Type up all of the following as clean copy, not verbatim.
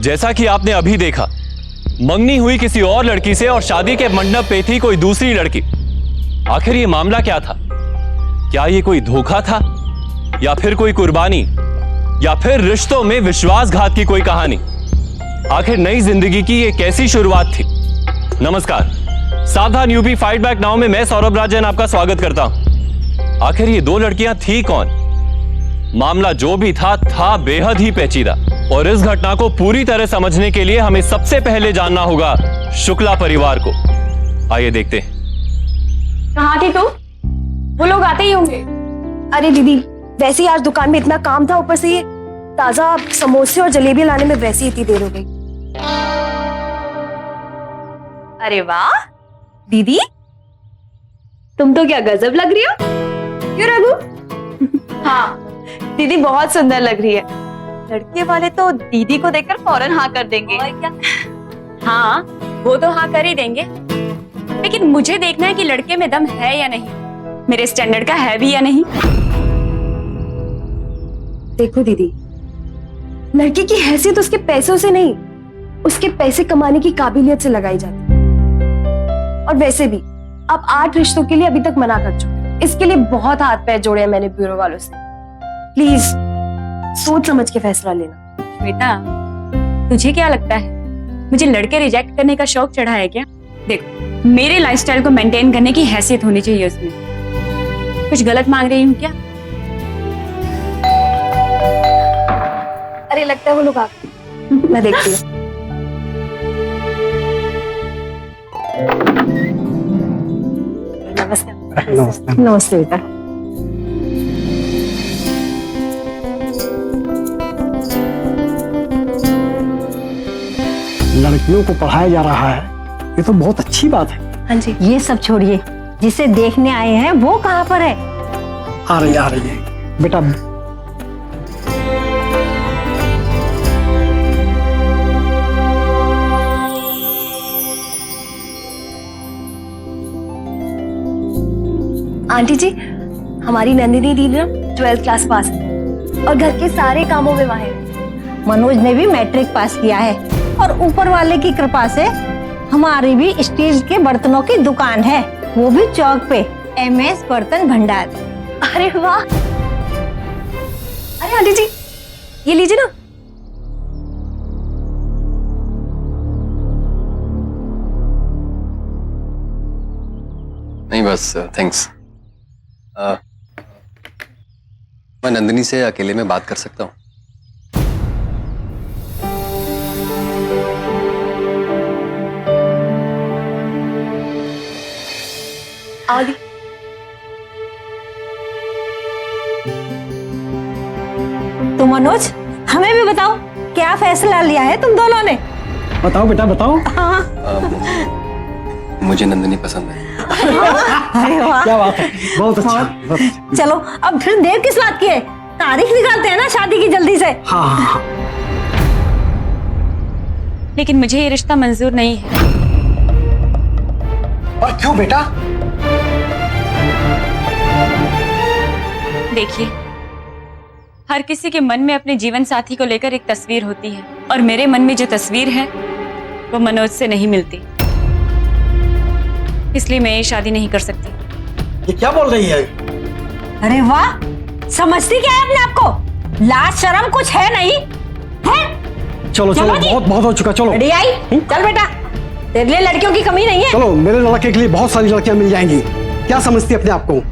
जैसा कि आपने अभी देखा, मंगनी हुई किसी और लड़की से और शादी के मंडप पे थी कोई दूसरी लड़की। आखिर ये मामला क्या था? क्या ये कोई धोखा था, या फिर कोई कुर्बानी, या फिर रिश्तों में विश्वासघात की कोई कहानी? आखिर नई जिंदगी की ये कैसी शुरुआत थी? नमस्कार, सावधान यूपी फाइट बैक नाउ में मैं सौरभ राजन आपका स्वागत करता हूं। आखिर ये दो लड़कियां थी कौन? मामला जो भी था बेहद ही पेचीदा, और इस घटना को पूरी तरह समझने के लिए हमें सबसे पहले जानना होगा शुक्ला परिवार को। आइए देखते हैं। कहाँ थी तू? वो लोग आते ही होंगे। अरे दीदी, वैसे ही आज दुकान में इतना काम था, ऊपर से ये ताजा समोसे और जलेबी लाने में वैसे ही इतनी देर हो गई। अरे वाह दीदी, तुम तो क्या गजब लग रही हो। क्यों रघु? हाँ दीदी बहुत सुंदर लग रही है। लड़के वाले तो दीदी को देखकर फौरन हाँ कर देंगे। और क्या? हाँ वो तो हाँ कर ही देंगे, लेकिन मुझे देखना है कि लड़के में दम है या नहीं, मेरे स्टैंडर्ड का है भी या नहीं। देखो दीदी, लड़के की हैसियत उसके पैसों से नहीं, उसके पैसे कमाने की काबिलियत से लगाई जाती है। और वैसे भी आप 8 रिश्तों के लिए अभी तक मना कर चुके, इसके लिए बहुत हाथ पैर जोड़े हैं मैंने ब्यूरो वालों से। प्लीज सोच समझ के फैसला लेना। बेटा तुझे क्या लगता है मुझे लड़के रिजेक्ट करने का शौक चढ़ा है क्या? देखो, मेरे लाइफस्टाइल को मेंटेन करने की हैसियत होनी चाहिए उसमें। कुछ गलत मांग रही हूँ क्या? अरे लगता है वो लोग आ गए, मैं देखती हूँ। नमस्ते। नमस्ते। नमस्ते बेटा। लड़कियों को पढ़ाया जा रहा है, ये तो बहुत अच्छी बात है। हाँ जी। ये सब छोड़िए, जिसे देखने आए हैं वो कहाँ पर है? आ रही है बेटा। आंटी जी, हमारी नंदिनी दीदी ना 12th क्लास पास है और घर के सारे कामों में माहिर है। मनोज ने भी मैट्रिक पास किया है और ऊपर वाले की कृपा से हमारी भी स्टील के बर्तनों की दुकान है, वो भी चौक पे, MS बर्तन भंडार। अरे वाह। अरे आंटी जी, ये लीजिए ना। नहीं बस थैंक्स। मैं नंदिनी से अकेले में बात कर सकता हूँ? आओ दी। तो मनोज, हमें भी बताओ क्या फैसला लिया है तुम दोनों ने? बताओ बेटा बताओ। हाँ। मुझे नंदिनी पसंद है। अरे वाह, क्या बात है, बहुत अच्छा, बहुत अच्छा। चलो अब फिर देर किस बात की है, तारीख निकालते हैं ना शादी की जल्दी से। हाँ हाँ हाँ। लेकिन मुझे ये रिश्ता मंजूर नहीं है। और क्यों बेटा? देखिए, हर किसी के मन में अपने जीवन साथी को लेकर एक तस्वीर होती है, और मेरे मन में जो तस्वीर है वो मनोज से नहीं मिलती, इसलिए मैं ये शादी नहीं कर सकती। ये क्या बोल रही है? अरे वाह, समझती क्या है अपने आप को? लाज शर्म कुछ है नहीं है? चलो चलो, जी। बहुत बहुत हो चुका, चलो। Ready I? चल बेटा, तेरे लिए लड़कियों की कमी नहीं है। चलो, मेरे लड़के के लिए बहुत सारी लड़कियां मिल जाएंगी। क्या समझती है अपने आप को?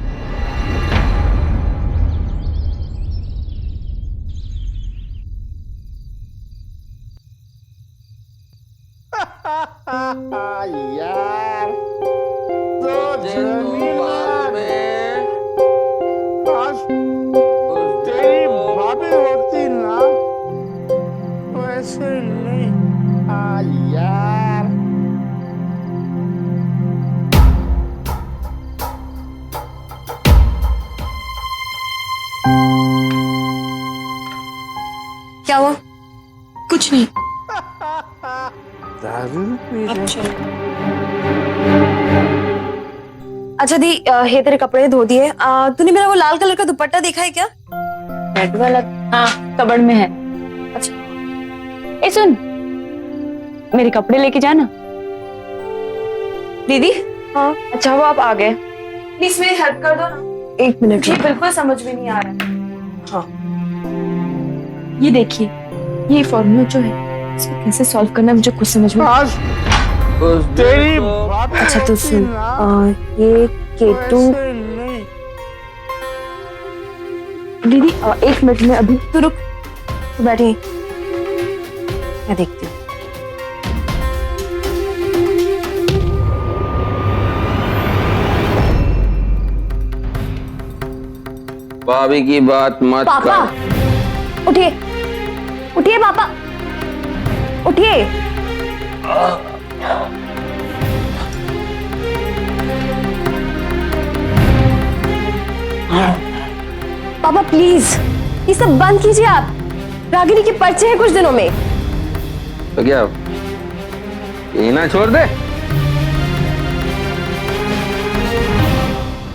यार तेरी भाभी होती ना वैसे नहीं। यार क्या हुआ? कुछ नहीं। दारू पी रहे। अच्छा दी, हे तेरे कपड़े धो दिए। तूने मेरा वो लाल कलर का दुपट्टा देखा है क्या? रेड वाला? हाँ, कबर्ड में है। अच्छा। ए सुन, मेरे कपड़े लेके जाना। दीदी हाँ अच्छा वो आप आ गए, प्लीज मेरी हेल्प कर दो ना। 1 मिनट मुझे बिल्कुल समझ में नहीं आ रहा है। हाँ ये देखिए, ये फॉर्मूला जो है इसको कैसे सॉल्व करना है मुझे कुछ समझ में। आज तेरी भाभी अच्छा तो होती सुन, ना, ये K2 वैसे नहीं। दीदी 1 मिनट में अभी तो रुक, तो बैठी, मैं देखती हूँ। भाभी की बात मत पापा कर। उठिए, उठिए पापा, उठिए। पापा प्लीज ये सब बंद कीजिए आप। रागिनी के पर्चे हैं कुछ दिनों में। तो क्या यही ना छोड़ दे?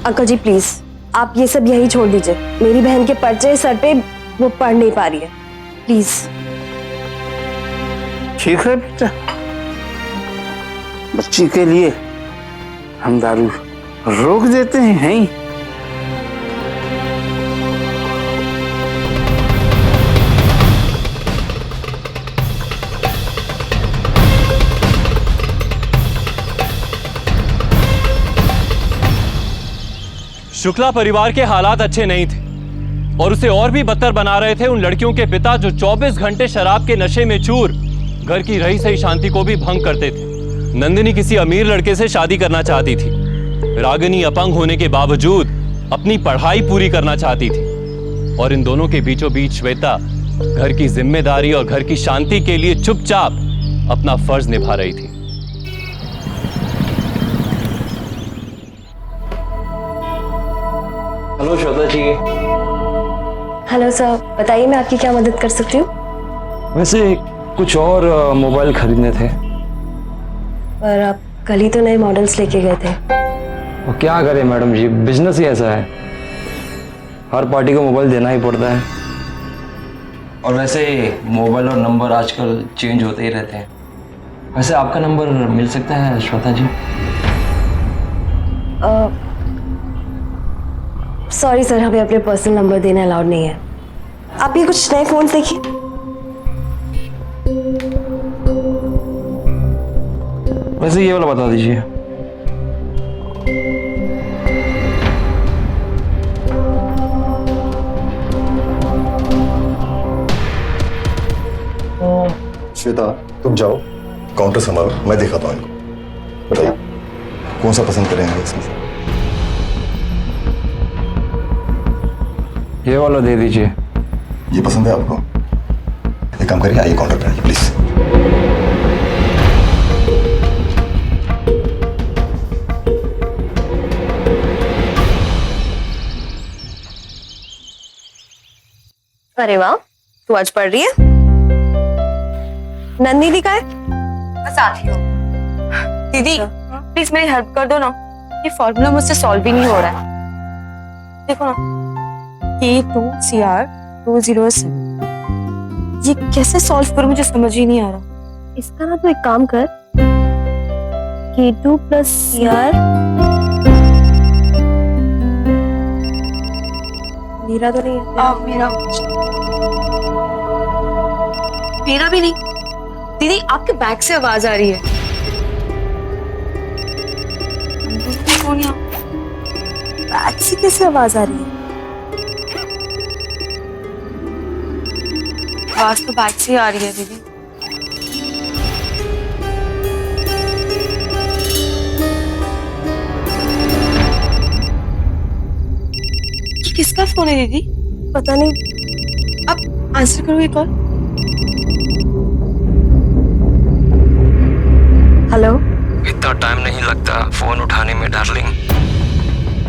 अंकल जी प्लीज आप ये सब यही छोड़ दीजिए। मेरी बहन के पर्चे सर पे, वो पढ़ नहीं पा रही है, प्लीज। ठीक है बेटा, बच्ची के लिए हम दारू रोक देते हैं। शुक्ला परिवार के हालात अच्छे नहीं थे और उसे और भी बदतर बना रहे थे उन लड़कियों के पिता जो 24 घंटे शराब के नशे में चूर घर की रही सही शांति को भी भंग करते थे। नंदिनी किसी अमीर लड़के से शादी करना चाहती थी। रागिनी अपंग होने के बावजूद अपनी पढ़ाई पूरी करना चाहती थी और इन दोनों के बीचों बीच श्वेता घर की जिम्मेदारी और घर की शांति के लिए चुपचाप अपना फर्ज निभा रही थी। हेलो श्वेता जी। हेलो सर, बताइए मैं आपकी क्या मदद कर सकती हूँ। वैसे कुछ और मोबाइल खरीदने थे। पर आप कल ही तो नए मॉडल्स लेके गए थे। और क्या करें मैडम जी, बिजनेस ही ऐसा है, हर पार्टी को मोबाइल देना ही पड़ता है। और वैसे मोबाइल और नंबर आजकल चेंज होते ही रहते हैं। वैसे आपका नंबर मिल सकता है श्वेता जी? सॉरी सर, हमें अपने पर्सनल नंबर देना अलाउड नहीं है। आप ये कुछ नए फोन देखिए। वैसे ये वाला बता दीजिए। श्वेता तुम जाओ, काउंटर संभालो, मैं दिखाता हूँ इनको। बताइए कौन सा पसंद करेंगे इसमें से? ये वाला दे दीजिए। ये पसंद है आपको? एक काम करिए, आइए काउंटर पे आइए प्लीज। अरे वाह, तू आज पढ़ रही है? नंदिनी का है? बस आती हूँ। दीदी प्लीज मेरी हेल्प कर दो ना, ये फॉर्मूला मुझसे सॉल्व ही नहीं हो रहा है। देखो ना, K2CR207, ये कैसे सॉल्व करूं मुझे समझ ही नहीं आ रहा। इसका ना तो एक काम कर, K2 + CR। मेरा तो नहीं है। मेरा भी नहीं। दीदी आपके बैग से आवाज आ रही है। कौन यहाँ? बैग से कैसे आवाज आ रही है? आवाज तो बैग से ही आ रही है दीदी। ये किसका फोन है दीदी? पता नहीं। आप आंसर करोगे कॉल? हेलो। इतना टाइम नहीं लगता फोन उठाने में डार्लिंग।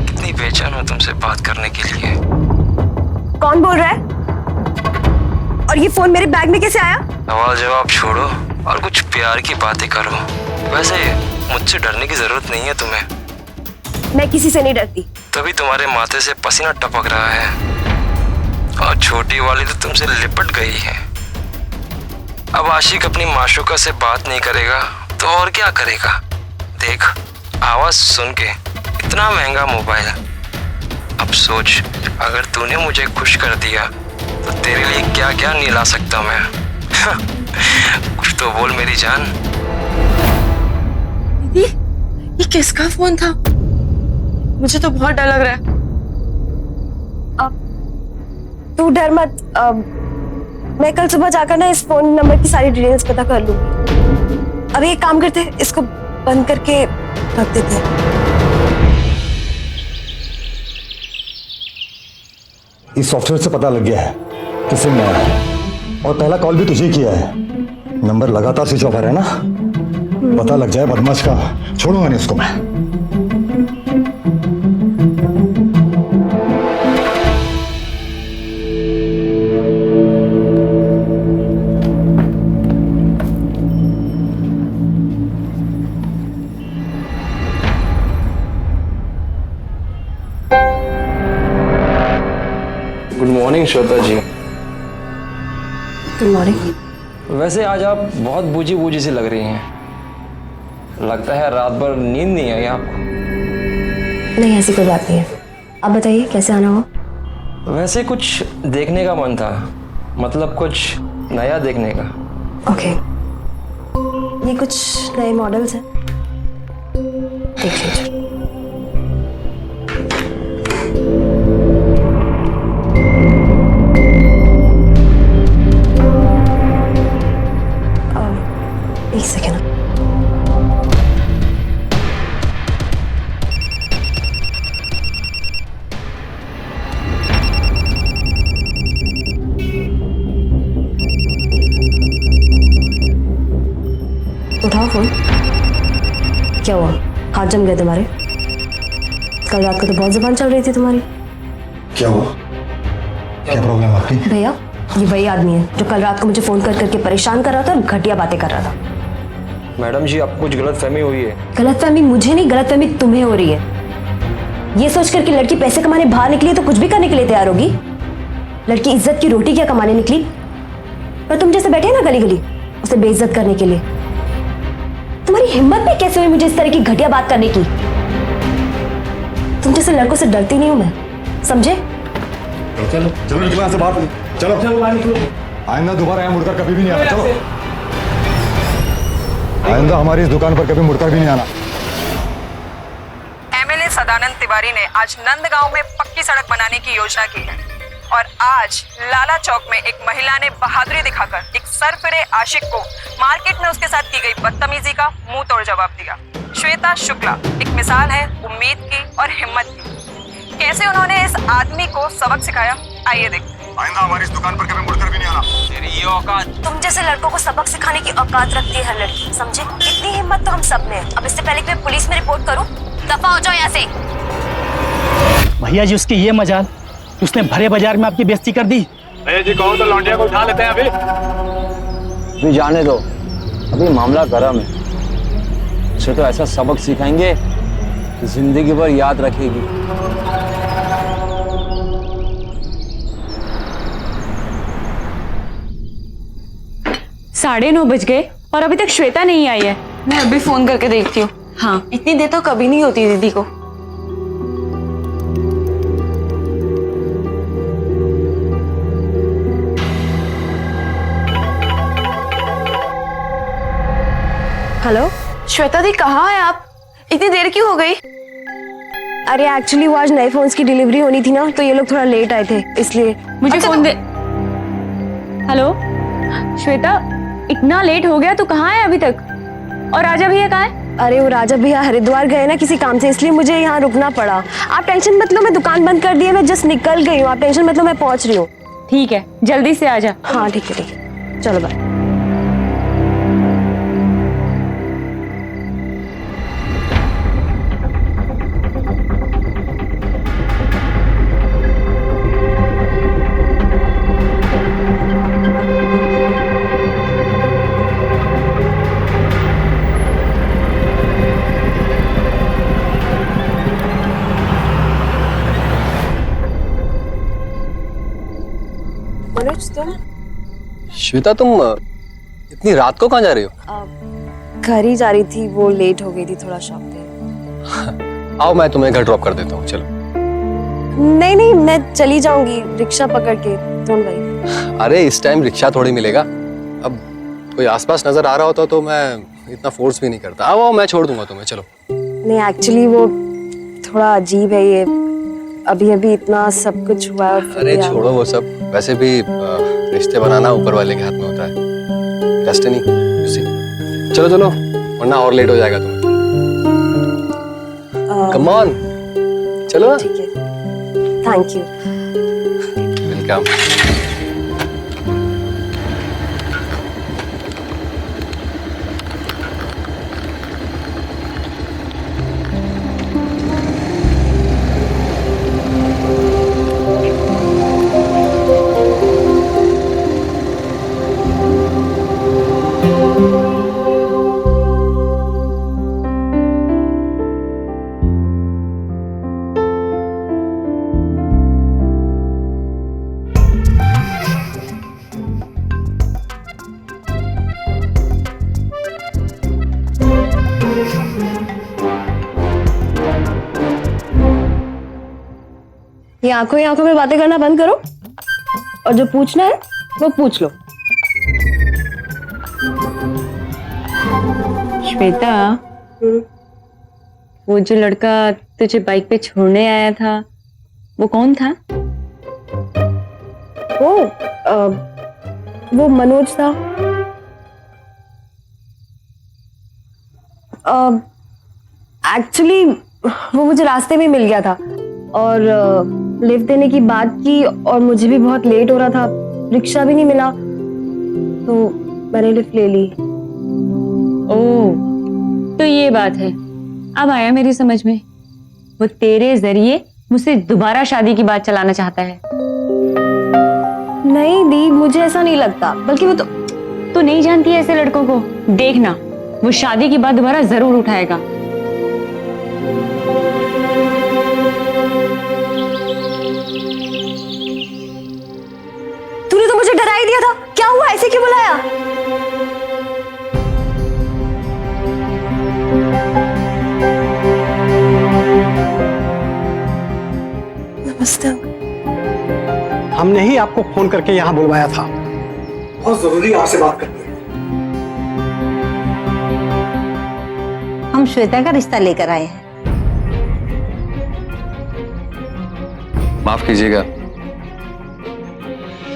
कितनी बेचैन हो तुमसे बात करने के लिए। कौन बोल रहा है? और ये फोन मेरे बैग में कैसे आया? सवाल जवाब छोड़ो और कुछ प्यार की बातें करो। वैसे मुझसे डरने की जरूरत नहीं है तुम्हें। मैं किसी से नहीं डरती। तभी तुम्हारे माथे से पसीना टपक रहा है और छोटी वाली तो तुमसे लिपट गई है। अब आशिक अपनी माशूका से बात नहीं करेगा तो और क्या करेगा। देख, आवाज सुन के इतना महंगा मोबाइल। अब सोच, अगर तूने मुझे खुश कर दिया तो तेरे लिए क्या क्या नहीं ला सकता मैं। कुछ तो बोल मेरी जान। दीदी, ये किसका फोन था? मुझे तो बहुत डर लग रहा है। तू डर मत। मैं कल सुबह जाकर ना इस फोन नंबर की सारी डिटेल्स पता कर लूंगी। अब एक काम करते हैं, इसको बंद करके रख देते हैं। इस सॉफ्टवेयर से पता लग गया है कि सिम नया है और पहला कॉल भी तुझे किया है। नंबर लगातार स्विच ऑफ है ना। पता लग जाए बदमाश का, छोड़ूंगा नहीं उसको मैं। Good morning Shweta ji. Good morning. वैसे आज आप बहुत बूझी बूझी सी लग रही हैं। लगता है रात भर नींद नहीं आई आपको। नहीं, ऐसी कोई बात नहीं है। आप बताइए कैसे आना हो? वैसे कुछ देखने का मन था, मतलब कुछ नया देखने का। ओके, ये कुछ नए मॉडल्स हैं, देख लीजिए। एक सेकेंड। उठाओ फोन। क्या हुआ, हाथ जम गए तुम्हारे? कल रात को तो बहुत जुबान चल रही थी तुम्हारी। क्या हुआ? क्या प्रॉब्लम है आपकी? भैया, ये वही आदमी है जो कल रात को मुझे फोन कर करके परेशान कर रहा था और घटिया बातें कर रहा था। मैडम जी, आपको कुछ गलतफहमी हुई है। गलतफहमी मुझे नहीं, गलतफहमी तुम्हें हो रही है। ये सोचकर कि लड़की पैसे कमाने बाहर निकली तो कुछ भी करने के लिए तैयार होगी। लड़की इज्जत की रोटी क्या कमाने निकली, पर तुम जैसे बैठे ना गली गली उसे बेइज्जत करने के लिए। तुम्हारी हिम्मत भी कैसे हुई मुझे इस तरह की घटिया बात करने की? तुम जैसे लड़कों से डरती नहीं हूं मैं, समझे? चलो चलो निकलो यहाँ से बाहर। चलो चलो निकलो। आइंदा दोबारा यहाँ मुड़कर कभी भी नहीं आना। चलो, आइंदा हमारी इस दुकान पर कभी मुड़कर भी नहीं आना। एमएलए सदानंद तिवारी ने आज नंदगांव में पक्की सड़क बनाने की योजना की है और आज लाला चौक में एक महिला ने बहादुरी दिखाकर एक सरफिरे आशिक को मार्केट में उसके साथ की गई बदतमीजी का मुंह तोड़ जवाब दिया। श्वेता शुक्ला एक मिसाल है उम्मीद की और हिम्मत की। कैसे उन्होंने इस आदमी को सबक सिखाया, आइए देखते हैं। आइंदा हमारी इस दुकान पर कभी मुड़कर भी नहीं आना। तेरी ये औकात। तुम जैसे लड़कों को सबक सिखाने की औकात रखती है हर लड़की, समझे? इतनी हिम्मत तो हम सब में है। अब इससे पहले कि मैं पुलिस में रिपोर्ट करूं, दफा हो जाओ यहाँ से। भैया जी, उसकी ये मजाल, उसने भरे बाजार में आपकी बेइज्जती कर दी। भैया जी, कहो तो लौंडिया को उठा लेते हैं अभी। अभी जाने दो, अभी मामला गरम है। उसे तो ऐसा सबक सिखाएंगे कि जिंदगी भर याद रखेगी। 9:30 बज गए और अभी तक श्वेता नहीं आई है। मैं अभी फोन करके देखती हूँ। हाँ, इतनी देर तो कभी नहीं होती दीदी को। हेलो श्वेता दी, कहाँ है आप? इतनी देर क्यों हो गई? अरे एक्चुअली वो आज नए फोन्स की डिलीवरी होनी थी ना, तो ये लोग थोड़ा लेट आए थे इसलिए। मुझे फोन दे। हेलो श्वेता, इतना लेट हो गया, तू कहाँ है अभी तक? और राजा भैया कहाँ है? अरे वो राजा भैया हरिद्वार गए ना किसी काम से, इसलिए मुझे यहाँ रुकना पड़ा। आप टेंशन मत लो, मैं दुकान बंद कर दी है, मैं जस्ट निकल गई हूँ। आप टेंशन मत लो, मैं पहुंच रही हूँ। ठीक है, जल्दी से आ जा। हाँ ठीक है, चलो बाय। श्वेता, तुम इतनी रात को कहाँ जा रही हो? घर ही जा रही थी, वो लेट हो गई थी थोड़ा शॉप पे। आओ मैं तुम्हें घर ड्रॉप कर देता हूँ, चलो। नहीं नहीं, मैं चली जाऊंगी रिक्शा पकड़ के, डोंट वरी। अरे इस टाइम रिक्शा थोड़ी मिलेगा। अब कोई आसपास नजर आ रहा होता तो मैं इतना फोर्स भी नहीं करता। आओ आओ, मैं छोड़ दूंगा तुम्हें, चलो। नहीं एक्चुअली वो थोड़ा अजीब है ये, अभी अभी इतना सब कुछ हुआ है और फिर अरे भी छोड़ो वो सब, वैसे भी रिश्ते बनाना ऊपर वाले के हाथ में होता है। डेस्टिनी, चलो चलो वरना और लेट हो जाएगा तुम्हें। कम ऑन, चलो। ठीक है, थैंक यू। वेलकम। ये आंखों ही आंखों में बातें करना बंद करो और जो पूछना है वो पूछ लो। श्वेता, वो जो लड़का तुझे बाइक पे छोड़ने आया था वो कौन था? वो मनोज था। एक्चुअली वो मुझे रास्ते में मिल गया था और लिफ्ट देने की बात की और मुझे भी बहुत लेट हो रहा था, रिक्शा भी नहीं मिला तो मैंने लिफ्ट ले ली। ओह, तो ये बात है, अब आया मेरी समझ में। वो तेरे जरिए मुझसे दोबारा शादी की बात चलाना चाहता है। नहीं दी, मुझे ऐसा नहीं लगता, बल्कि वो तो नहीं जानती है ऐसे लड़कों को। देखना, वो शादी की बात दोबारा जरूर उठाएगा। तूने तो मुझे डरा ही दिया था, क्या हुआ, ऐसे क्यों बुलाया? नमस्ते। हमने ही आपको फोन करके यहाँ बुलवाया था, बहुत जरूरी आपसे बात करनी है। हम श्वेता का रिश्ता लेकर आए हैं। माफ कीजिएगा,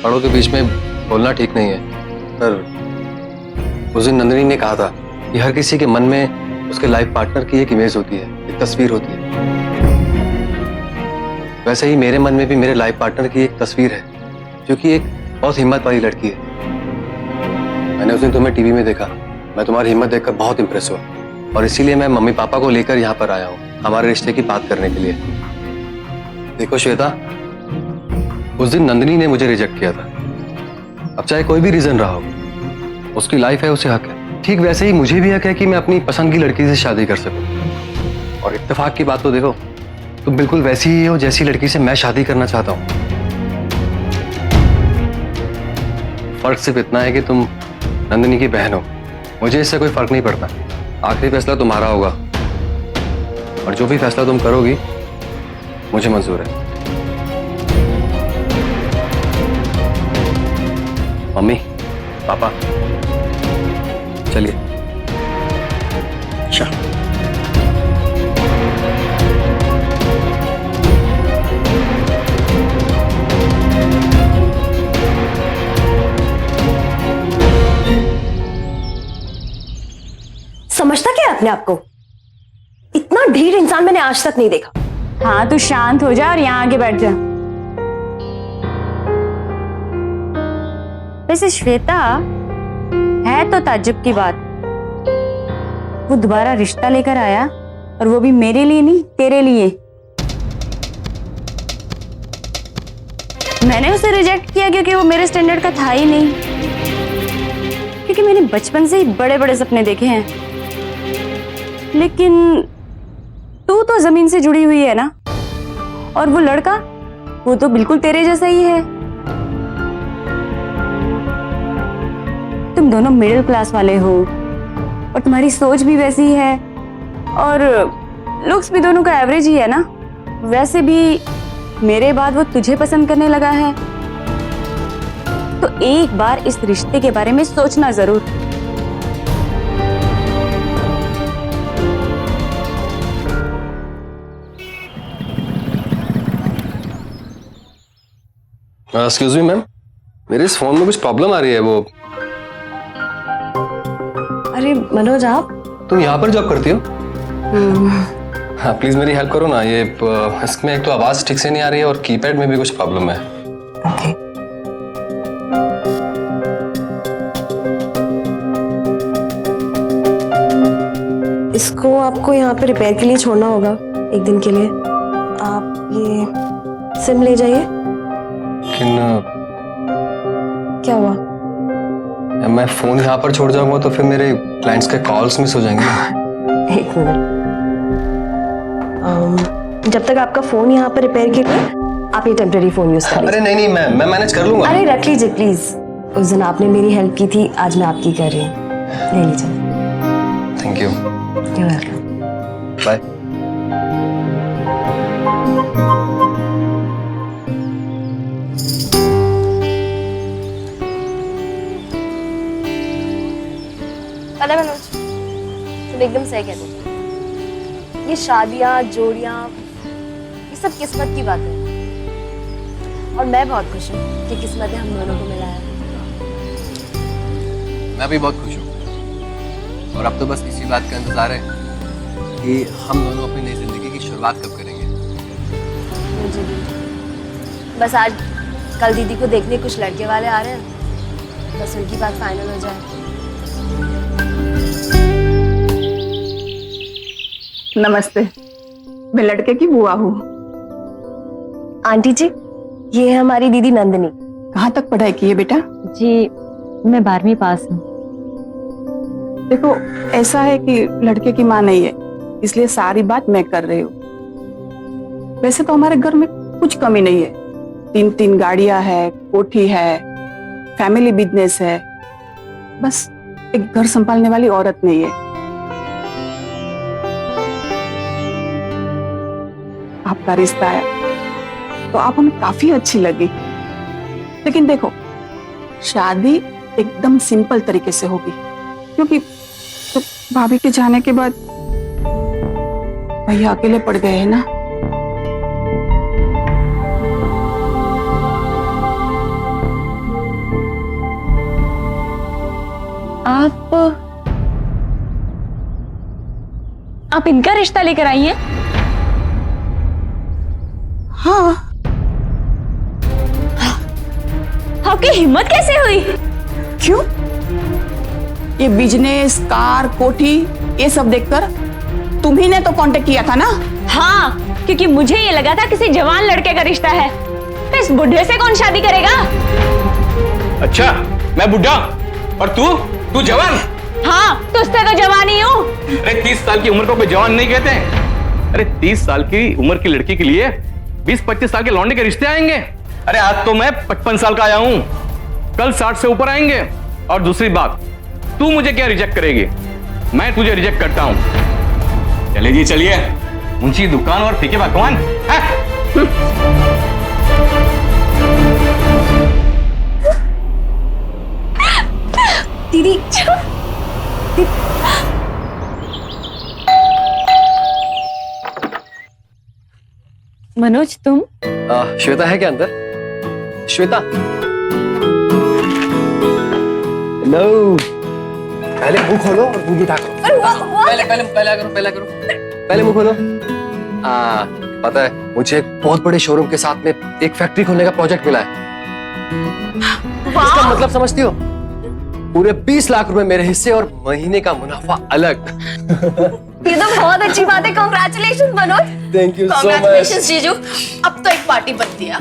बड़ों के बीच में बोलना ठीक नहीं है, पर उस दिन नंदिनी ने कहा था कि हर किसी के मन में उसके लाइफ पार्टनर की एक इमेज होती है, एक तस्वीर होती है। वैसे ही मेरे मन में भी मेरे लाइफ पार्टनर की एक तस्वीर है, जो कि एक बहुत हिम्मत वाली लड़की है। मैंने उस दिन तुम्हें टीवी में देखा, मैं तुम्हारी हिम्मत देखकर बहुत इंप्रेस हुआ और इसीलिए मैं मम्मी पापा को लेकर यहाँ पर आया हूँ हमारे रिश्ते की बात करने के लिए। देखो श्वेता, उस दिन नंदिनी ने मुझे रिजेक्ट किया था। अब चाहे कोई भी रीजन रहा हो, उसकी लाइफ है, उसे हक है। ठीक वैसे ही मुझे भी हक है कि मैं अपनी पसंद की लड़की से शादी कर सकूं। और इत्तेफाक की बात तो देखो, तुम बिल्कुल वैसी ही हो जैसी लड़की से मैं शादी करना चाहता हूं। फर्क सिर्फ इतना है कि तुम नंदिनी की बहन हो, मुझे इससे कोई फर्क नहीं पड़ता। आखिरी फैसला तुम्हारा होगा और जो भी फैसला तुम करोगी मुझे मंजूर है। मम्मी पापा चलिए। अच्छा, समझता क्या है अपने आप को? इतना ढीठ इंसान मैंने आज तक नहीं देखा। हाँ, तू शांत हो जा और यहाँ आके बैठ जा। वैसे श्वेता, है तो ताज्जुब की बात, वो दोबारा रिश्ता लेकर आया और वो भी मेरे लिए नहीं, तेरे लिए। मैंने उसे रिजेक्ट किया क्योंकि वो मेरे स्टैंडर्ड का था ही नहीं, क्योंकि मैंने बचपन से ही बड़े बड़े सपने देखे हैं। लेकिन तू तो जमीन से जुड़ी हुई है ना, और वो लड़का, वो तो बिल्कुल तेरे जैसा ही है। तो तुम दोनों मिडिल क्लास वाले हो और तुम्हारी सोच भी वैसी है और लुक्स भी दोनों का एवरेज ही है ना। वैसे भी मेरे बाद वो तुझे पसंद करने लगा है, तो एक बार इस रिश्ते के बारे में सोचना जरूर। एक्सक्यूज मी मैम, मेरे इस फोन में कुछ प्रॉब्लम आ रही है। वो अरे मनोज, आप तुम यहाँ पर जॉब करती हो? हाँ प्लीज मेरी हेल्प करो ना। ये इसमें एक तो आवाज ठीक से नहीं आ रही है और कीपैड में भी कुछ प्रॉब्लम है। इसको आपको यहाँ पे रिपेयर के लिए छोड़ना होगा एक दिन के लिए। आप ये सिम ले जाइए। लेकिन क्या हुआ? मैं फोन यहाँ पर छोड़ जाऊंगा तो फिर मेरे क्लाइंट्स के कॉल्स मिस हो जाएंगे। एक मिनट, जब तक आपका फोन यहाँ पर रिपेयर के लिए आप ये टेम्परेरी फोन यूज करिए। अरे नहीं मैं मैनेज कर लूंगा। अरे रख लीजिए प्लीज, उस दिन आपने मेरी हेल्प की थी, आज मैं आपकी कर रही हूँ। ले लीजिए। Thank you. You're welcome. Bye. पता है मनोज, तुम एकदम सही कहते हो। ये शादियां, जोड़ियां, ये सब किस्मत की बात है और मैं बहुत खुश हूँ कि किस्मत ने हम दोनों को मिलाया। मैं भी बहुत खुश हूँ और अब तो बस इसी बात का इंतजार है कि हम दोनों अपनी नई जिंदगी की शुरुआत कब करेंगे। मुझे भी बस आज कल दीदी को देखने कुछ लड़के वाले आ रहे हैं, बस उनकी बात फाइनल हो जाए। नमस्ते, मैं लड़के की बुआ हूँ। आंटी जी, ये है हमारी दीदी नंदिनी। कहाँ तक पढ़ाई की है बेटा? जी मैं 12वीं पास हूँ। देखो ऐसा है कि लड़के की माँ नहीं है, इसलिए सारी बात मैं कर रही हूँ। वैसे तो हमारे घर में कुछ कमी नहीं है, 3 गाड़ियां है, कोठी है, फैमिली बिजनेस है, बस एक घर संभालने वाली औरत नहीं है। आपका रिश्ता आया तो आप हमें काफी अच्छी लगी, लेकिन देखो शादी एकदम सिंपल तरीके से होगी, क्योंकि तो भाभी के जाने के बाद भैया अकेले पड़ गए हैं ना। आप इनका रिश्ता लेकर आई हैं? हाँ। आपकी हिम्मत कैसे हुई? क्यों? ये बिजनेस, कार, कोठी, ये सब देखकर तुम्ही ने तो कांटेक्ट किया था ना? हाँ, क्योंकि मुझे ये लगा था किसी जवान लड़के का रिश्ता है, तो इस बुढ़े से कौन शादी करेगा? अच्छा, मैं बुढ़ा और तू जवान? हाँ, तो उससे तो जवान ही हूँ। अरे 30 साल की उम्र को कोई जवान नहीं कहते। अरे 30 साल की उम्र की लड़की के लिए 20-25 साल के लौंडे के रिश्ते आएंगे। अरे आज तो मैं 55 साल का आया हूं, कल 60 से ऊपर आएंगे। और दूसरी बात, तू मुझे क्या रिजेक्ट करेगी? मैं तुझे रिजेक्ट करता हूं। चले जी चलिए, ऊंची दुकान और फीके पकवान। दीदी मनोज तुम? श्वेता है क्या अंदर? श्वेता, हेलो। पहले मुंह खोलो और मुंह मीठा करो। पहले मुंह खोलो। पता है मुझे एक बहुत बड़े शोरूम के साथ में एक फैक्ट्री खोलने का प्रोजेक्ट मिला है। इसका मतलब समझती हो? पूरे 20 लाख रुपए मेरे हिस्से और महीने का मुनाफा अलग। ये तो बहुत अच्छी बात है। Congratulations Manoj. Thank you so much. Congratulations जीजू, अब तो एक पार्टी बनती है।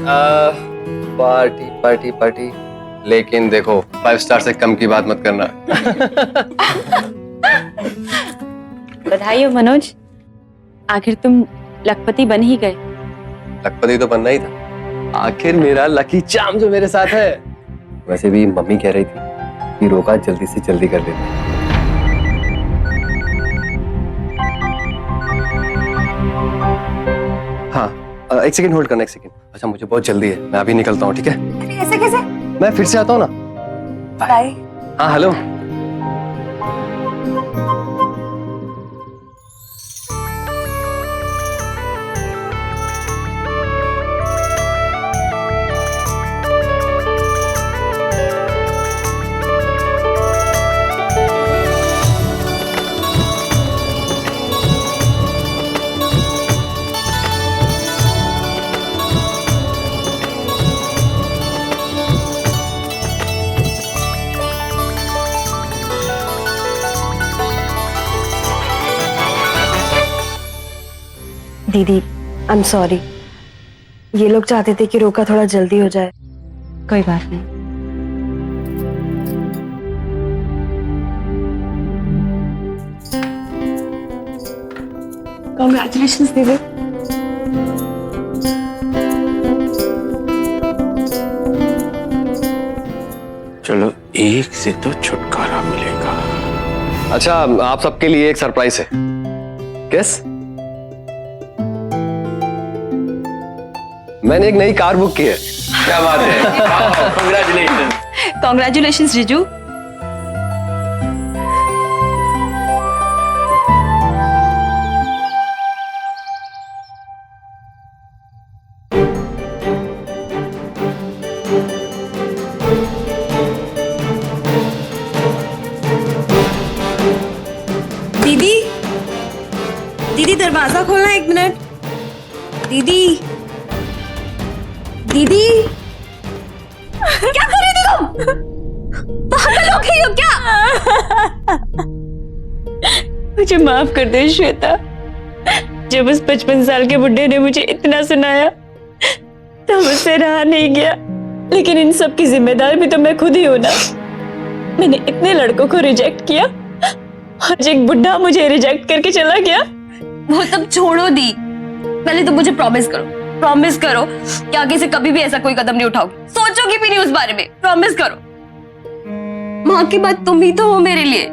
पार्टी पार्टी पार्टी, लेकिन देखो 5 स्टार से कम की बात मत करना। बधाई हो मनोज, आखिर तुम लखपति बन ही गए। लखपति तो बनना ही था, आखिर मेरा लकी चार्म जो मेरे साथ है। वैसे भी मम्मी कह रही थी कि रोका जल्दी से जल्दी कर देते। हाँ, एक सेकंड होल्ड करना, एक सेकंड। अच्छा, मुझे बहुत जल्दी है, मैं अभी निकलता हूँ, ठीक है? अरे ऐसे कैसे? मैं फिर से आता हूँ ना। बाय। हाँ, हेलो। दीदी, आई एम सॉरी। ये लोग चाहते थे कि रोका थोड़ा जल्दी हो जाए। कोई बात नहीं। कॉन्ग्रेचुलेशंस दीदी। चलो, एक से तो छुटकारा मिलेगा। अच्छा, आप सबके लिए एक सरप्राइज है। गेस? मैंने एक नई कार बुक की है। क्या बात है, कॉन्ग्रेचुलेशन। कॉन्ग्रेचुलेशंस जीजू। दीदी, दीदी दरवाजा खोलना, 1 मिनट। दीदी, दीदी, क्या कर रही थी तुम? पागल हो गई हो क्या? मुझे माफ कर दे श्वेता। जब उस 55 साल के बुड्ढे ने मुझे इतना सुनाया तो मुझसे रहा नहीं गया। लेकिन इन सब की जिम्मेदार भी तो मैं खुद ही हूं ना। मैंने इतने लड़कों को रिजेक्ट किया और एक बुड्ढा मुझे रिजेक्ट करके चला गया। वो तब छोड़ो दी, पहले तो मुझे प्रॉमिस करो कि आगे से कभी भी ऐसा कोई कदम नहीं उठाओगी, सोचोगी भी नहीं उस बारे में। प्रॉमिस करो। माँ की बात तुम ही तो हो मेरे लिए।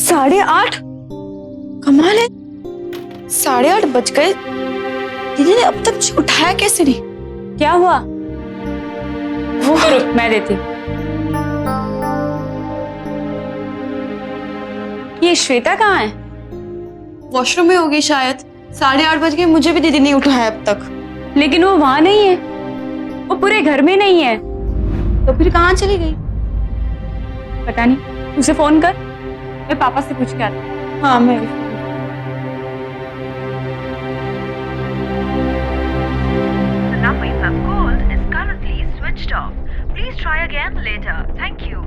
साढ़े 8? कमाल है, 8:30 बज गए। दीदी ने अब तक उठाया कैसे नहीं? क्या हुआ? वो रुक, मैं देती। ये श्वेता कहाँ है? वॉशरूम में होगी शायद। 8:30 बज गए, मुझे भी दीदी नहीं उठाया अब तक। लेकिन वो वहां नहीं है, वो पूरे घर में नहीं है। तो फिर कहाँ चली गई? पता नहीं, उसे फोन कर, मैं पापा से पूछ के आती हूँ। हाँ, मैं The number you have called is currently switched off. Please try again later. Thank you.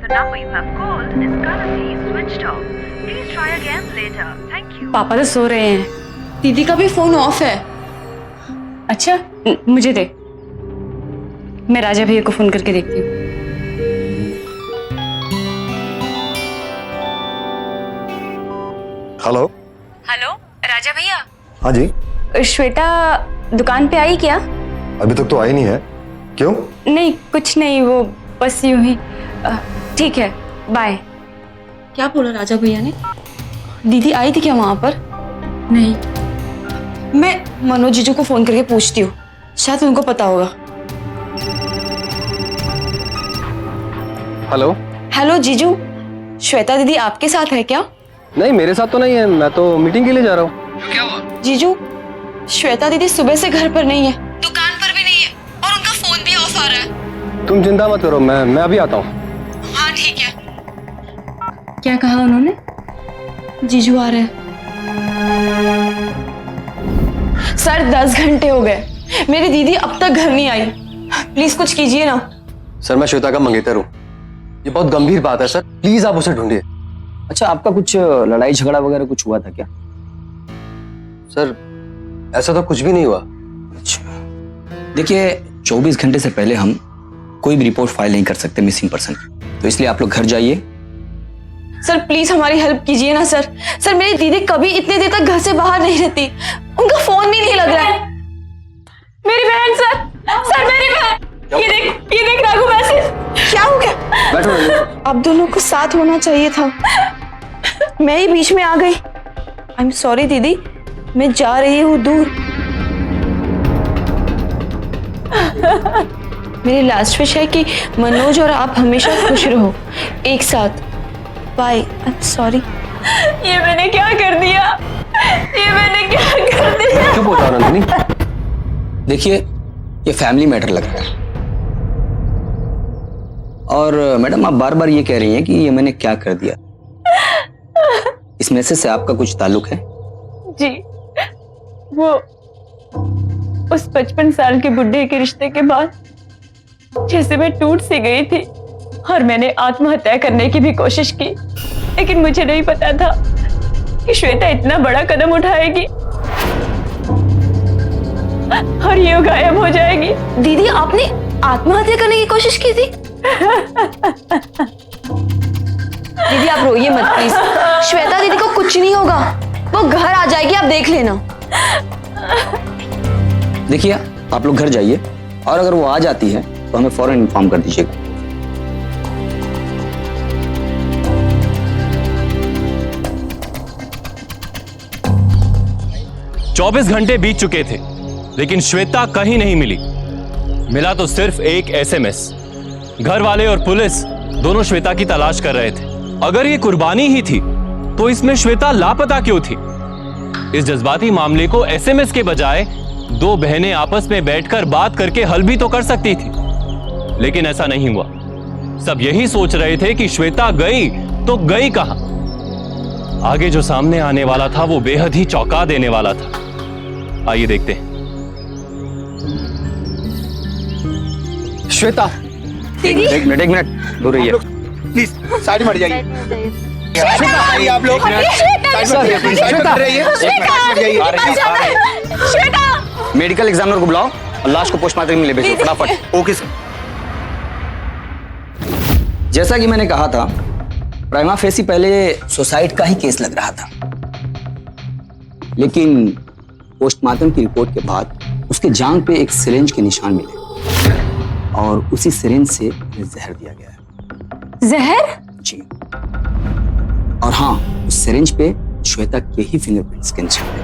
The number you have called is currently switched off. Please try again later. Thank you. पापा तो सो रहे हैं। दीदी का भी फोन ऑफ है। अच्छा, मुझे दे, मैं राजा भैया को फोन करके देखती हूँ। हेलो। हेलो राजा भैया। हाँ जी। श्वेता दुकान पे आई क्या? अभी तक तो आई नहीं है। क्यों? नहीं, कुछ नहीं, वो बस यूं ही। ठीक है, बाय। क्या बोला राजा भैया ने? दीदी आई थी क्या वहां पर? नहीं। मैं मनोज जीजू को फोन करके पूछती हूँ, शायद उनको पता होगा। हेलो। हेलो जीजू, श्वेता दीदी आपके साथ है क्या? नहीं, मेरे साथ तो नहीं है, मैं तो मीटिंग के लिए जा रहा हूँ। क्या हुआ? जीजू, श्वेता दीदी सुबह से घर पर नहीं है, दुकान पर भी नहीं है, और उनका फोन भी ऑफ आ रहा है। तुम चिंता मत करो, मैं अभी आता हूँ। हाँ ठीक है। क्या कहा उन्होंने? जीजू आ रहे हैं। सर 10 घंटे हो गए, मेरी दीदी अब तक घर नहीं आई। प्लीज कुछ कीजिए ना। सर, मैं श्वेता का मंगेतर हूँ। ये बहुत गंभीर बात है सर, प्लीज आप उसे ढूंढिए। अच्छा, आपका कुछ लड़ाई झगड़ा वगैरह कुछ हुआ था क्या? सर ऐसा तो कुछ भी नहीं हुआ। अच्छा, देखिए 24 घंटे से पहले हम कोई भी रिपोर्ट फाइल नहीं कर सकते मिसिंग पर्सन की, तो इसलिए आप लोग घर जाइए। सर प्लीज हमारी हेल्प कीजिए ना सर। सर मेरी दीदी कभी इतने देर तक घर से बाहर नहीं रहती, उनका फोन भी नहीं लग रहा है। मेरी बहन सर, सर मेरी बहन, ये देख राघु मैसेज। क्या हो गया? बैठो। आप दोनों को साथ होना चाहिए था, मैं ही बीच में आ गई। आई एम सॉरी दीदी, मैं जा रही हूँ दूर। मेरी लास्ट विश है कि मनोज और आप हमेशा खुश रहो एक साथ। बाय। I am sorry. ये मैंने क्या कर दिया, ये मैंने क्या कर दिया? चुप हो जाओ नंदिनी। देखिए, ये फैमिली मैटर लग रहा है, और मैडम आप बार बार ये कह रही हैं कि ये मैंने क्या कर दिया। इस मैसेज से आपका कुछ ताल्लुक है? जी, वो उस 55 साल के बुढ़े के रिश्ते के बाद जैसे मैं टूट सी गई थी, और मैंने आत्महत्या करने की भी कोशिश की, लेकिन मुझे नहीं पता था कि श्वेता इतना बड़ा कदम उठाएगी और ये गायब हो जाएगी। दीदी आपने आत्महत्या करने की कोशिश की थी? दीदी आप रोइए मत प्लीज, श्वेता दीदी को कुछ नहीं होगा, वो घर आ जाएगी, आप देख लेना। देखिए, आप लोग घर जाइए, और अगर वो आ जाती है तो हमें फौरन इन्फॉर्म कर दीजिएगा। 24 घंटे बीत चुके थे, लेकिन श्वेता कहीं नहीं मिली। मिला तो सिर्फ एक एसएमएस। घर वाले और पुलिस दोनों श्वेता की तलाश कर रहे थे। अगर ये कुर्बानी ही थी तो इसमें श्वेता लापता क्यों थी? इस जज्बाती मामले को एसएमएस के बजाय दो बहनें आपस में बैठकर बात करके हल भी तो कर सकती थी, लेकिन ऐसा नहीं हुआ। सब यही सोच रहे थे कि श्वेता गई तो गई कहां। आगे जो सामने आने वाला था वो बेहद ही चौंका देने वाला था। आइए देखते हैं। श्वेता, एक मिनट दूर रहिए प्लीज, साइड में हट जाइए। श्वेता, आप लोग मेडिकल एग्जामिनर को बुलाओ और लाश को पोस्टमार्टम के लिए भेजो फटाफट। Okay sir. जैसा कि मैंने कहा था, प्राइमा फेसी पहले सुसाइड का ही केस लग रहा था, लेकिन पोस्टमार्टम की रिपोर्ट के बाद उसके जांघ पे एक सिरिंज के निशान मिले, और उसी सिरिंज से जहर दिया गया है। जहर? जी। और हाँ, उस सिरिंज पे श्वेता के ही फिंगरप्रिंट्स के निशान है,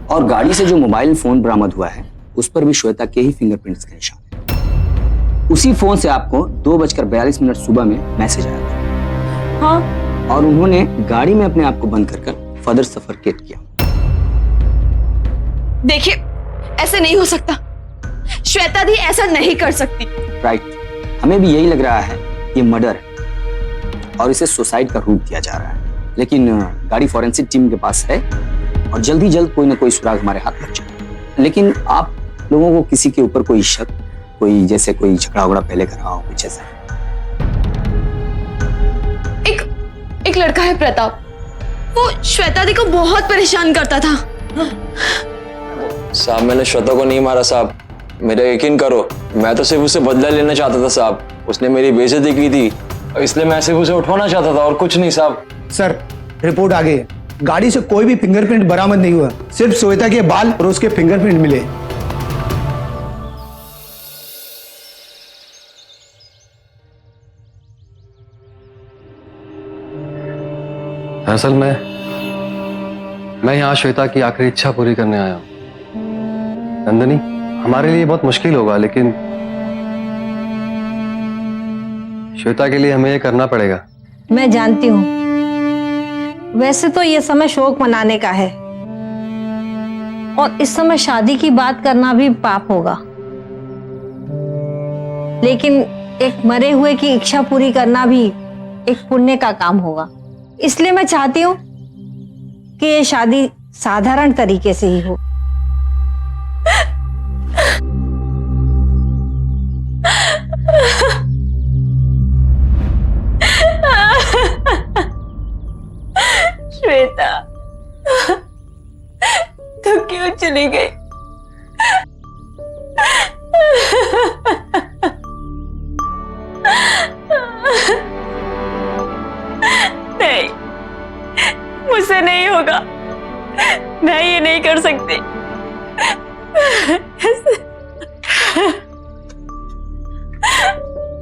और गाड़ी से जो मोबाइल फोन बरामद हुआ है उस पर भी श्वेता के ही फिंगरप्रिंट्स के निशान है। उसी फोन से आपको 2:42 सुबह में मैसेज आया था। हाँ। और उन्होंने गाड़ी में अपने आप को बंद कर फर्दर सफरकेट किया। देखिए, ऐसे नहीं हो सकता, श्वेता दी ऐसा नहीं कर सकती। राइट, हमें भी यही लग रहा है ये मर्डर है और इसे सुसाइड का रूप दिया जा रहा है, लेकिन गाड़ी फॉरेंसिक टीम के पास है और जल्द ही जल्द कोई ना कोई सुराग हमारे हाथ लग जाए। लेकिन आप लोगों को किसी के ऊपर कोई शक, कोई जैसे कोई झगड़ा उगड़ा पहले कर रहा हो कुछ ऐसा? एक लड़का है प्रताप, वो श्वेता दी को बहुत परेशान करता था। साहब मैंने श्वेता को नहीं मारा साहब, मेरा यकीन करो, मैं तो सिर्फ उसे बदला लेना चाहता था साहब। उसने मेरी बेइज्जती की थी, इसलिए मैं सिर्फ उसे उठवाना चाहता था और कुछ नहीं साहब। सर, रिपोर्ट आ गई है, गाड़ी से कोई भी फिंगरप्रिंट बरामद नहीं हुआ, सिर्फ श्वेता के बाल और उसके फिंगरप्रिंट मिले। दरअसल मैं यहाँ श्वेता की आखिरी इच्छा पूरी करने आया हूँ। नंदिनी, हमारे लिए बहुत मुश्किल होगा, लेकिन श्वेता के लिए हमें ये करना पड़ेगा। मैं जानती हूँ, वैसे तो ये समय शोक मनाने का है, और इस समय शादी की बात करना भी पाप होगा, लेकिन एक मरे हुए की इच्छा पूरी करना भी एक पुण्य का काम होगा। इसलिए मैं चाहती हूँ कि ये शादी साधारण तरीके से ही हो।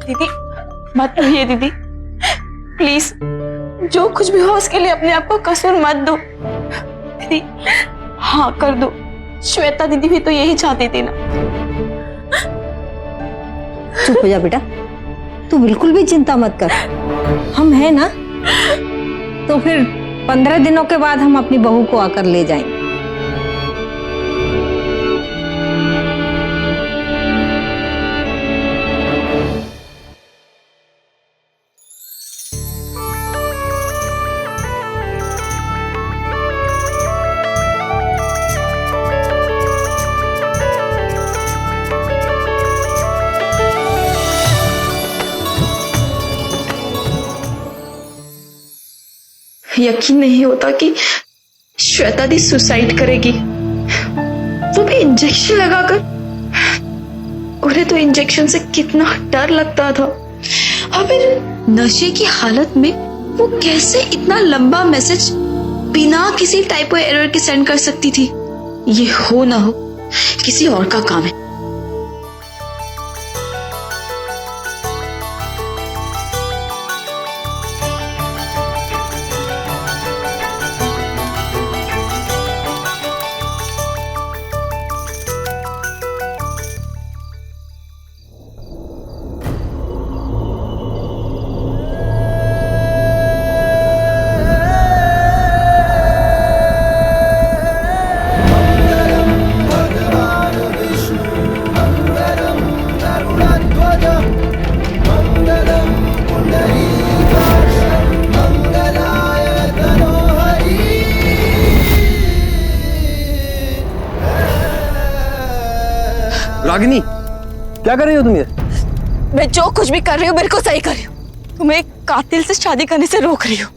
दीदी मत रोइए दीदी, प्लीज जो कुछ भी हो उसके लिए अपने आप को कसूर मत दो दीदी। हाँ कर दो, श्वेता दीदी भी तो यही चाहती थी ना। चुप हो जा बेटा, तू बिल्कुल भी चिंता मत कर, हम हैं ना। तो फिर 15 दिनों के बाद हम अपनी बहू को आकर ले जाएंगे। यकीन नहीं होता कि श्वेता दी सुसाइड करेगी, वो भी इंजेक्शन लगाकर। उन्हें तो इंजेक्शन से कितना डर लगता था, और फिर नशे की हालत में वो कैसे इतना लंबा मैसेज बिना किसी टाइपो एरर के सेंड कर सकती थी। ये हो ना हो किसी और का काम है। रागिनी, क्या कर रही हो तुम ये? मैं जो कुछ भी कर रही हूँ बिल्कुल सही कर रही हूँ। तुम्हें एक कातिल से शादी करने से रोक रही हूँ।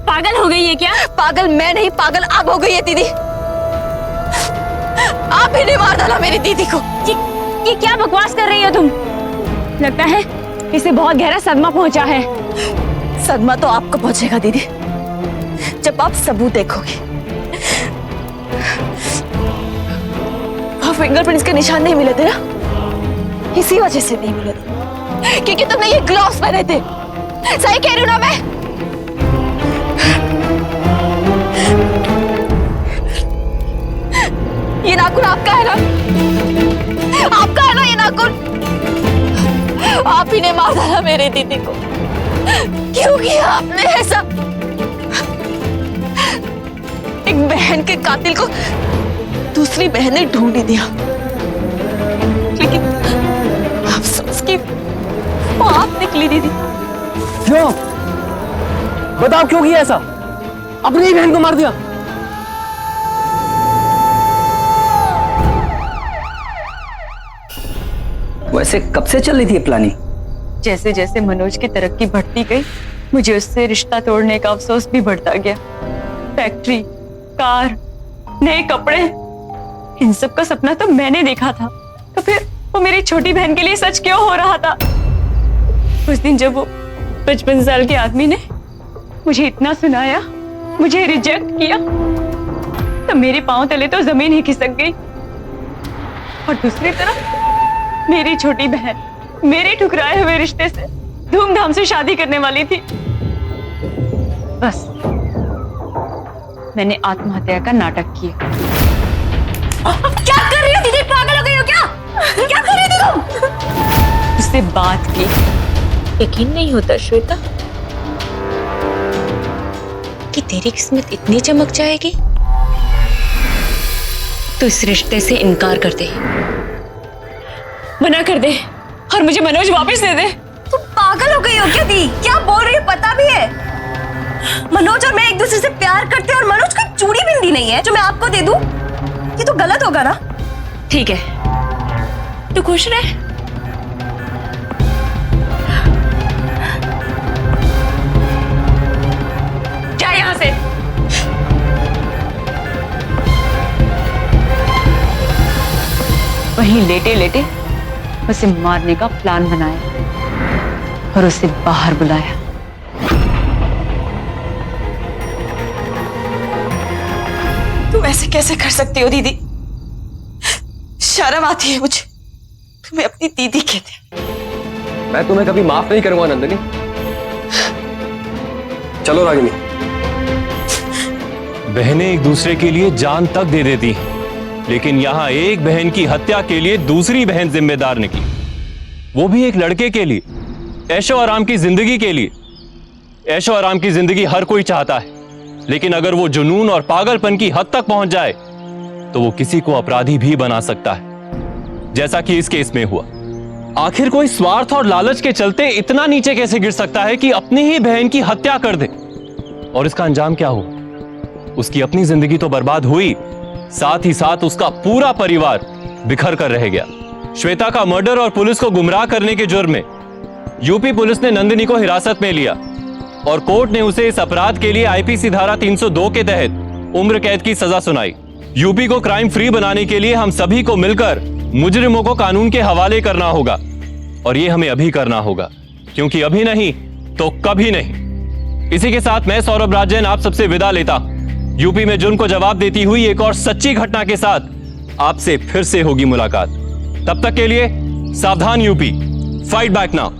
पागल हो गई है क्या? पागल मैं नहीं, पागल आप हो गई है दीदी। आप ही ने मार डाला मेरी दीदी को। ये क्या बकवास कर रही हो तुम? लगता है इसे बहुत गहरा सदमा पहुंचा है। सदमा तो आपको पहुंचेगा दीदी, जब आप सबूत देखोगे। फिंगरप्रिंट्स के निशान नहीं मिले थे ना, इसी वजह से नहीं मिले थे क्योंकि तुमने ये ग्लव्स पहने थे। सही कह रही हूं ना मैं? ये नाखून आपका है ना? आपका है ना ये नाखून? आप ही ने मार डाला मेरी दीदी को। क्यों किया आपने ऐसा? एक बहन के कातिल को दूसरी बहन ने ढूंढ ही दिया, लेकिन अफसोस कि वो आप निकली दीदी। क्यों? बताओ क्यों किया ऐसा? अपनी ही बहन को मार दिया। वैसे कब से चल रही थी ये प्लानिंग? जैसे जैसे मनोज की तरक्की बढ़ती गई, मुझे उससे रिश्ता तोड़ने का अफसोस भी बढ़ता गया। फैक्ट्री, कार, नए कपड़े, इन सब का सपना तो मैंने देखा था, तो फिर वो मेरी छोटी बहन के लिए सच क्यों हो रहा था? उस दिन जब वो 55 साल के आदमी ने मुझे इतना सुनाया, मुझे रिजेक्ट किया, तो मेरे पांव तले तो जमीन ही खिसक गई। और दूसरी तरफ मेरी छोटी बहन मेरे ठुकराए हुए रिश्ते से धूमधाम से शादी करने वाली थी। बस मैंने आत्महत्या का नाटक किया। क्या कर रही हो दीदी? पागल हो गई हो क्या? क्या कर रही थी तुम? उससे बात की। यकीन नहीं होता श्वेता कि तेरी किस्मत इतनी चमक जाएगी। तो इस रिश्ते से इनकार कर दे, मना कर दे और मुझे मनोज वापस दे दे। तुम पागल हो गई हो क्या दी? क्या बोल रही हो पता भी है? मनोज और मैं एक दूसरे से प्यार करते हैं और मनोज कोई चूड़ी बिंदी नहीं है जो मैं आपको दे दूं। ये तो गलत होगा ना? ठीक है, तू खुश रह। जा यहां से। वहीं लेटे लेटे उसे मारने का प्लान बनाया और उसे बाहर बुलाया। तुम ऐसे कैसे कर सकती हो दीदी? शर्म आती है मुझे। तुम्हें अपनी दीदी कहते हैं। मैं तुम्हें कभी माफ नहीं करूंगा नंदिनी। चलो रागिनी। बहनें एक दूसरे के लिए जान तक दे देती हैं, लेकिन यहां एक बहन की हत्या के लिए दूसरी बहन जिम्मेदार निकली, वो भी एक लड़के के लिए, ऐशो आराम की जिंदगी के लिए। ऐशो आराम की जिंदगी हर कोई चाहता है, लेकिन अगर वो जुनून और पागलपन की हद तक पहुंच जाए तो वो किसी को अपराधी भी बना सकता है, जैसा कि इस केस में हुआ। आखिर कोई स्वार्थ और लालच के चलते इतना नीचे कैसे गिर सकता है कि अपनी ही बहन की हत्या कर दे? और इसका अंजाम क्या हुआ? उसकी अपनी जिंदगी तो बर्बाद हुई, साथ ही साथ उसका पूरा परिवार बिखर कर रह गया। श्वेता का मर्डर और पुलिस को गुमराह करने के जुर्म में यूपी पुलिस ने नंदिनी को हिरासत में लिया और कोर्ट ने उसे इस अपराध के लिए आईपीसी धारा 302 के तहत उम्र कैद की सजा सुनाई। यूपी को क्राइम फ्री बनाने के लिए हम सभी को मिलकर मुजरिमों को कानून के हवाले करना होगा, और ये हमें अभी करना होगा, क्योंकि अभी नहीं तो कभी नहीं। इसी के साथ मैं सौरभ राजन आप सबसे विदा लेता। यूपी में जुर्म को जवाब देती हुई एक और सच्ची घटना के साथ आपसे फिर से होगी मुलाकात। तब तक के लिए सावधान यूपी, फाइट बैक नाउ।